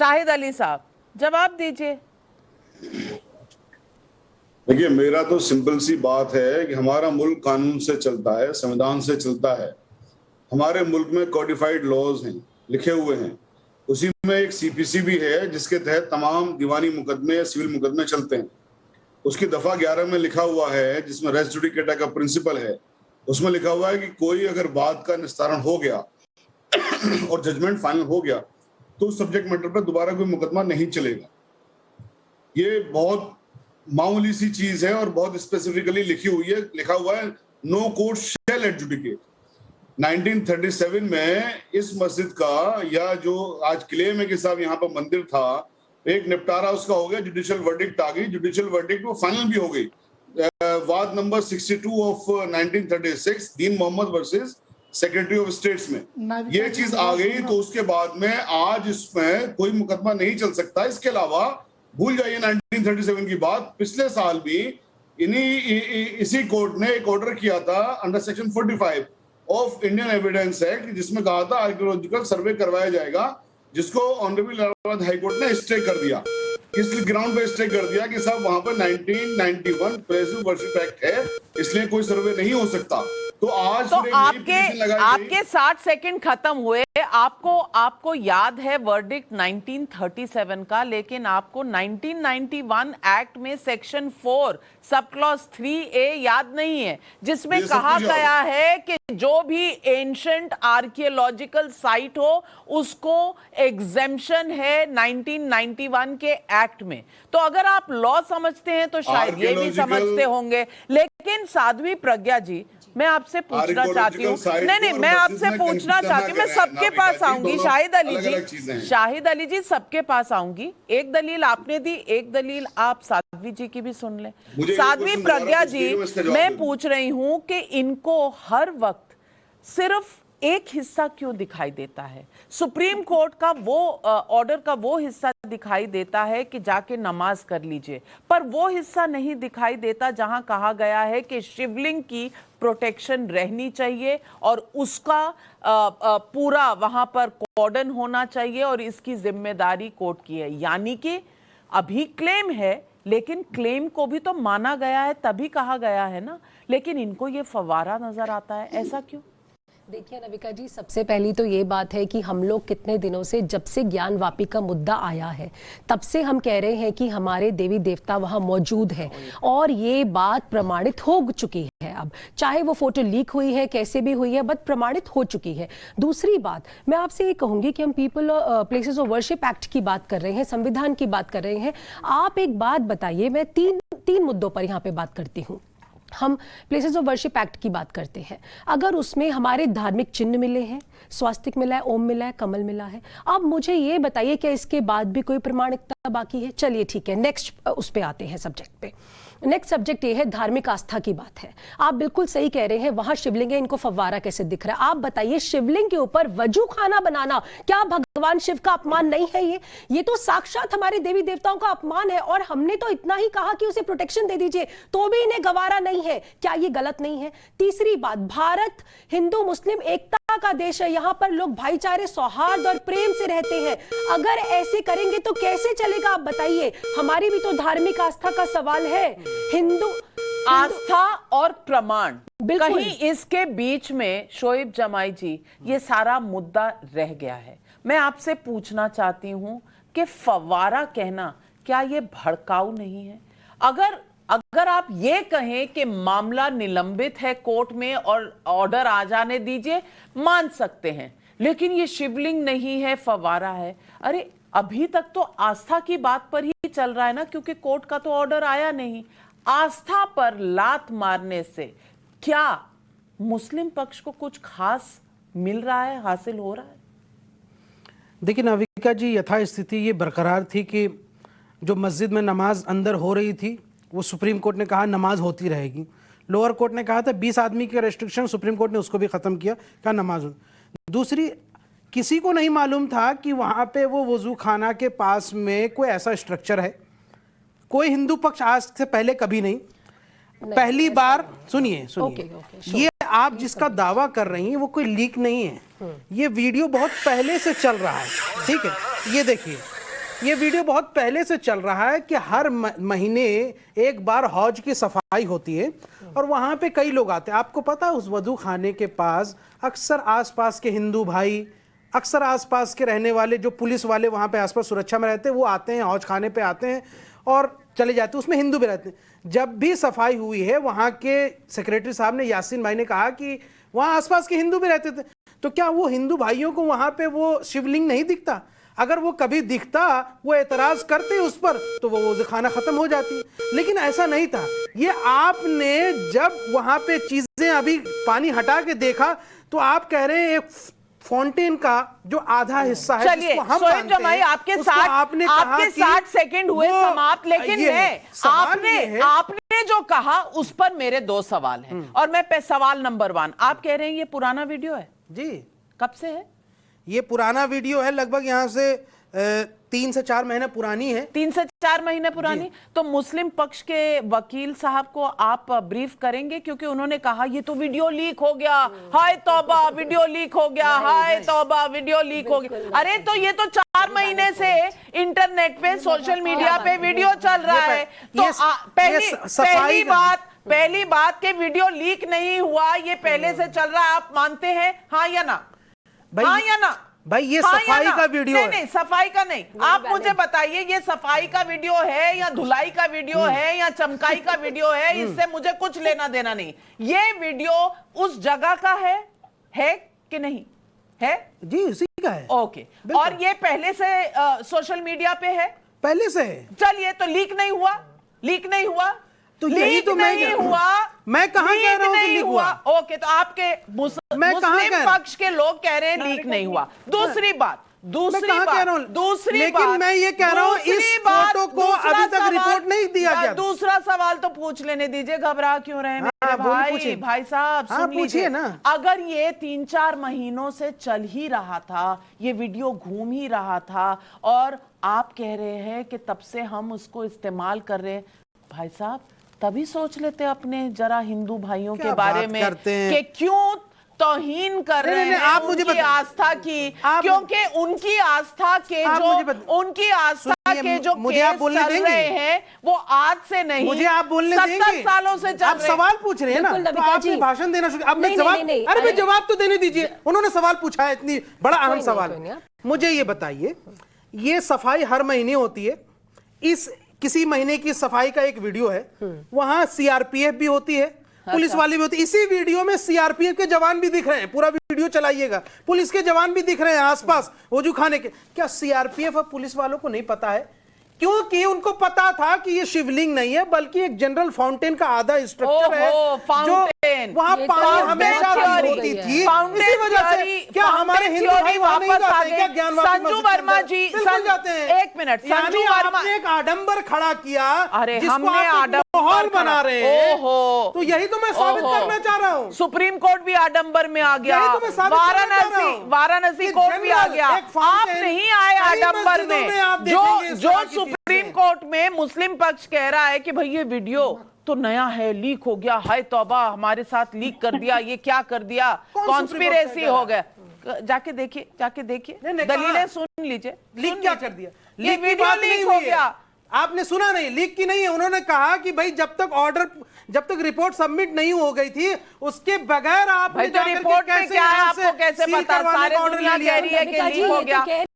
शाहिद अली साहब जवाब दीजिए। देखिए, मेरा तो सिंपल सी बात है कि हमारा मुल्क कानून से चलता है, संविधान से चलता है। हमारे मुल्क में कोडिफाइड लॉज हैं, लिखे हुए हैं। उसी में एक सीपीसी भी है जिसके तहत तमाम दीवानी मुकदमे या सिविल मुकदमे चलते हैं। उसकी दफा 11 में लिखा हुआ है, जिसमें रेस जुडिकेटा का प्रिंसिपल है, उसमें लिखा हुआ है कि कोई अगर बात का निस्तारण हो गया और जजमेंट फाइनल हो गया तो उस सब्जेक्ट मैटर पर दोबारा कोई मुकदमा नहीं चलेगा। ये बहुत मामूली सी चीज है और बहुत स्पेसिफिकली लिखी हुई है, लिखा हुआ है नो कोर्ट शैल एडजुडिकेट। 1937 में इस मस्जिद का, या जो आज क्लेम है कि साहब यहाँ पर मंदिर था, एक निपटारा उसका हो गया, जुडिशियल वर्डिक्ट आ गई, जुडिशियल वर्डिक्ट वो फाइनल भी हो गई। वाद number 62 of 1936 Din Mohammad versus secretary of states में ये चीज आ गई। तो उसके बाद में आज इसमें कोई मुकदमा नहीं चल सकता। इसके अलावा भूल जाइए 1937 की बात, पिछले साल भी इसी कोर्ट ने एक ऑर्डर किया था under section 45 of Indian evidence act, जिसमें कहा था आर्कियोलॉजिकल सर्वे करवाया जाएगा, जिसको ऑनरेबल इलाहाबाद हाई कोर्ट ने स्टे कर दिया। किस ग्राउंड पे स्टे कर दिया कि साहब वहां पर 1991 प्रेसिडेंट वर्शिप एक्ट है, इसलिए कोई सर्वे नहीं हो सकता। तो आज तो आपके 60 सेकंड खत्म हुए। आपको याद है वर्डिक्ट 1937 का, लेकिन आपको 1991 एक्ट में सेक्शन 4 सब क्लॉज 3A याद नहीं है, जिसमें कहा गया है कि जो भी एंशंट आर्कियोलॉजिकल साइट हो उसको एग्जेम्पशन है 1991 के एक्ट में। तो अगर आप लॉ समझते हैं तो शायद ये भी समझते होंगे। लेकिन साध्वी प्रज्ञा जी, मैं आपसे पूछना चाहती हूँ, नहीं, मैं आपसे पूछना चाहती हूँ, मैं सबके पास आऊंगी। शाहिद अली जी सबके पास आऊंगी। एक दलील आपने दी, एक दलील आप साध्वी जी की भी सुन लें। साध्वी प्रज्ञा जी, मैं पूछ रही हूं कि इनको हर वक्त सिर्फ एक हिस्सा क्यों दिखाई देता है? सुप्रीम कोर्ट का वो ऑर्डर का वो हिस्सा दिखाई देता है कि जाके नमाज कर लीजिए, पर वो हिस्सा नहीं दिखाई देता जहां कहा गया है कि शिवलिंग की प्रोटेक्शन रहनी चाहिए और उसका पूरा वहां पर कॉर्डन होना चाहिए और इसकी जिम्मेदारी कोर्ट की है। यानी कि अभी क्लेम है, लेकिन क्लेम को भी तो माना गया है, तभी कहा गया है ना। लेकिन इनको ये फव्वारा नजर आता है, ऐसा क्यों? देखिए नविका जी, सबसे पहली तो ये बात है कि हम लोग कितने दिनों से, जब से ज्ञान वापी का मुद्दा आया है, तब से हम कह रहे हैं कि हमारे देवी देवता वहां मौजूद है और ये बात प्रमाणित हो चुकी है। अब चाहे वो फोटो लीक हुई है, कैसे भी हुई है, बट प्रमाणित हो चुकी है। दूसरी बात मैं आपसे ये कहूंगी कि हम people places of worship act की बात कर रहे हैं, संविधान की बात कर रहे हैं। आप एक बात बताइए, मैं तीन मुद्दों पर यहाँ पे बात करती हूँ। हम प्लेसेस ऑफ वर्शिप एक्ट की बात करते हैं, अगर उसमें हमारे धार्मिक चिन्ह मिले हैं, स्वास्तिक मिला है, ओम मिला है, कमल मिला है, अब मुझे ये बताइए क्या इसके बाद भी कोई प्रमाणिकता बाकी है? चलिए ठीक है, नेक्स्ट उस पे आते हैं सब्जेक्ट पे। नेक्स्ट सब्जेक्ट ये है धार्मिक आस्था की बात है। आप बिल्कुल सही कह रहे हैं, वहां शिवलिंग है, इनको फव्वारा कैसे दिख रहा है? आप बताइए, शिवलिंग के ऊपर वजू खाना बनाना क्या भगवान शिव का अपमान नहीं है? ये तो साक्षात हमारे देवी देवताओं का अपमान है। और हमने तो इतना ही कहा कि उसे प्रोटेक्शन दे दीजिए, तो भी इन्हें गवारा नहीं है। क्या ये गलत नहीं है? तीसरी बात, भारत हिंदू मुस्लिम एकता का देश है, यहां पर लोग भाईचारे, सौहार्द और प्रेम से रहते हैं। अगर ऐसे करेंगे तो कैसे चलेगा? आप बताइए, हमारी भी तो धार्मिक आस्था का सवाल है। हिंदू आस्था और प्रमाण, कहीं इसके बीच में शोएब जमाई जी ये सारा मुद्दा रह गया है। मैं आपसे पूछना चाहती हूं कि फव्वारा कहना क्या ये भड़काऊ नहीं है? अगर आप ये कहें कि मामला निलंबित है कोर्ट में और ऑर्डर आ जाने दीजिए, मान सकते हैं, लेकिन ये शिवलिंग नहीं है, फव्वारा है। अरे अभी तक तो आस्था की बात पर ही चल रहा है ना, क्योंकि कोर्ट का तो ऑर्डर आया नहीं। आस्था पर लात मारने से क्या मुस्लिम पक्ष को कुछ खास मिल रहा है, हासिल हो रहा है? देखिए नाविका जी, यथास्थिति ये बरकरार थी कि जो मस्जिद में नमाज अंदर हो रही थी वो सुप्रीम कोर्ट ने कहा नमाज होती रहेगी। लोअर कोर्ट ने कहा था 20 आदमी के रेस्ट्रिक्शन, सुप्रीम कोर्ट ने उसको भी ख़त्म किया, कहा नमाज हो। दूसरी, किसी को नहीं मालूम था कि वहाँ पे वो वज़ू खाना के पास में कोई ऐसा स्ट्रक्चर है। कोई हिंदू पक्ष आज से पहले कभी नहीं, पहली बार। सुनिए, ये आप जिसका दावा कर रही हैं वो कोई लीक नहीं है, ये वीडियो बहुत पहले से चल रहा है, ठीक है? ये देखिए, ये वीडियो बहुत पहले से चल रहा है कि हर महीने एक बार हौज की सफाई होती है और वहां पे कई लोग आते हैं। आपको पता है उस वजू खाने के पास अक्सर आसपास के हिंदू भाई, अक्सर आसपास के रहने वाले जो पुलिस वाले वहां पे आसपास सुरक्षा में रहते हैं, वो आते हैं, हौज खाने पे आते हैं और चले जाते हैं। उसमें हिंदू भी रहते हैं। जब भी सफाई हुई है वहां के सेक्रेटरी साहब ने, यासीन भाई ने कहा कि वहां आसपास के हिंदू भी रहते थे, तो क्या वो हिंदू भाइयों को वहां पे वो शिवलिंग नहीं दिखता? अगर वो कभी दिखता, वो एतराज करते उस पर, तो वो वज़ू खाना खत्म हो जाती। लेकिन ऐसा नहीं था। ये आपने जब वहां पे चीजें अभी पानी हटा के देखा तो आप कह रहे हैं एक फाउंटेन का जो आधा हिस्सा है, चलिए सोहेब जमाई, आपके 60 सेकंड हुए समाप्त, लेकिन आपने जो कहा उस पर मेरे 2 सवाल हैं और मैं सवाल नंबर 1, आप कह रहे हैं ये पुराना वीडियो है जी। कब से है? ये पुराना वीडियो है, लगभग यहाँ से 3 से 4 महीने पुरानी है। 3 से 4 महीने पुरानी। तो मुस्लिम पक्ष के वकील साहब को आप ब्रीफ करेंगे, क्योंकि उन्होंने कहा ये तो वीडियो लीक हो गया, हाय तौबा वीडियो लीक हो गया, हाय तौबा वीडियो लीक हो गया। अरे तो ये तो 4 महीने से इंटरनेट पे, सोशल मीडिया पे वीडियो चल रहा है। तो पहली बात के वीडियो लीक नहीं हुआ, ये पहले से चल रहा है, आप मानते हैं? हाँ या ना? हाँ या ना? भाई ये सफाई का वीडियो है। नहीं, सफाई का नहीं। आप मुझे बताइए ये सफाई का वीडियो है या धुलाई का वीडियो है या चमकाई का वीडियो है, इससे मुझे कुछ लेना देना नहीं। ये वीडियो उस जगह का है कि नहीं है? जी उसी का है। ओके। और ये पहले से सोशल मीडिया पे है? पहले से है। चलिए, तो लीक नहीं हुआ? लीक नहीं हुआ तो यही तो नहीं हुआ। मैं कहां कह रहा हूं कि लीक हुआ? ओके, तो आपके मुस्लिम पक्ष के लोग कह रहे हैं लीक नहीं हुआ। दूसरी बात, लेकिन मैं ये कह रहा हूं इस फोटो को अभी तक रिपोर्ट नहीं दिया गया। दूसरा सवाल तो पूछ लेने दीजिए, घबरा क्यों रहे हैं मेरे भाई साहब? सुन लीजिए ना, अगर ये 3-4 महीनों से चल ही रहा था, ये वीडियो घूम ही रहा था और आप कह रहे हैं कि तब से हम उसको इस्तेमाल कर रहे हैं, भाई साहब तभी सोच लेते अपने जरा हिंदू भाइयों के बारे में कि क्यों तौहीन कर रहे हैं आप उनकी आस्था की, क्योंकि उनकी आस्था के जो केस चल रहे हैं वो आज से नहीं, मुझे आप बोलने देंगे? 70 सालों से चल रहे हैं। आप सवाल पूछ रहे हैं ना, तो आपने भाषण देना शुरू। अब मैं जवाब, अरे मैं जवाब तो देने दीजिए। उन्होंने सवाल पूछा है, इतनी बड़ा अहम सवाल। मुझे ये बताइए, ये सफाई हर महीने होती है, इस किसी महीने की सफाई का एक वीडियो है, वहां सीआरपीएफ भी होती है, पुलिस वाले भी होते हैं। इसी वीडियो में सीआरपीएफ के जवान भी दिख रहे हैं, पूरा वीडियो चलाइएगा, पुलिस के जवान भी दिख रहे हैं आसपास वजू खाने के। क्या सीआरपीएफ और पुलिस वालों को नहीं पता है? क्योंकि उनको पता था कि ये शिवलिंग नहीं है बल्कि एक जनरल फाउंटेन का आधा स्ट्रक्चर है, जो वहां पानी हमेशा होती थी। इसी वजह से क्या हमारे हिंदू भाई वहां नहीं जाते? क्या ज्ञान संजू वर्मा जी जाते हैं? 1 मिनट, संजू वर्मा ने एक आडंबर खड़ा किया, अरे जिसको आप माहौल बना रहे हैं। तो यही तो मैं साबित करना चाह रहा हूँ। सुप्रीम कोर्ट भी आडंबर में आ गया, वाराणसी कोर्ट भी आ गया, आप नहीं आए आडंबर में। जो सुप्रीम कोर्ट में मुस्लिम पक्ष कह रहा है कि भाई ये वीडियो तो नया है, लीक हो गया, हाय तौबा हमारे साथ लीक कर दिया, ये क्या कर दिया, कॉन्स्पिरेसी हो गया। जाके देखिए, दलीलें सुन लीजिए। लीक क्या कर दिया? ये वीडियो लीक हो गया, आपने सुना नहीं? लीक की नहीं है। उन्होंने कहा कि भाई जब तक रिपोर्ट सबमिट नहीं हो गई थी उसके बगैर आपने रिपोर्ट में क्या है आपको कैसे पता? सारे दुनिया कह रही है कि लीक हो गया।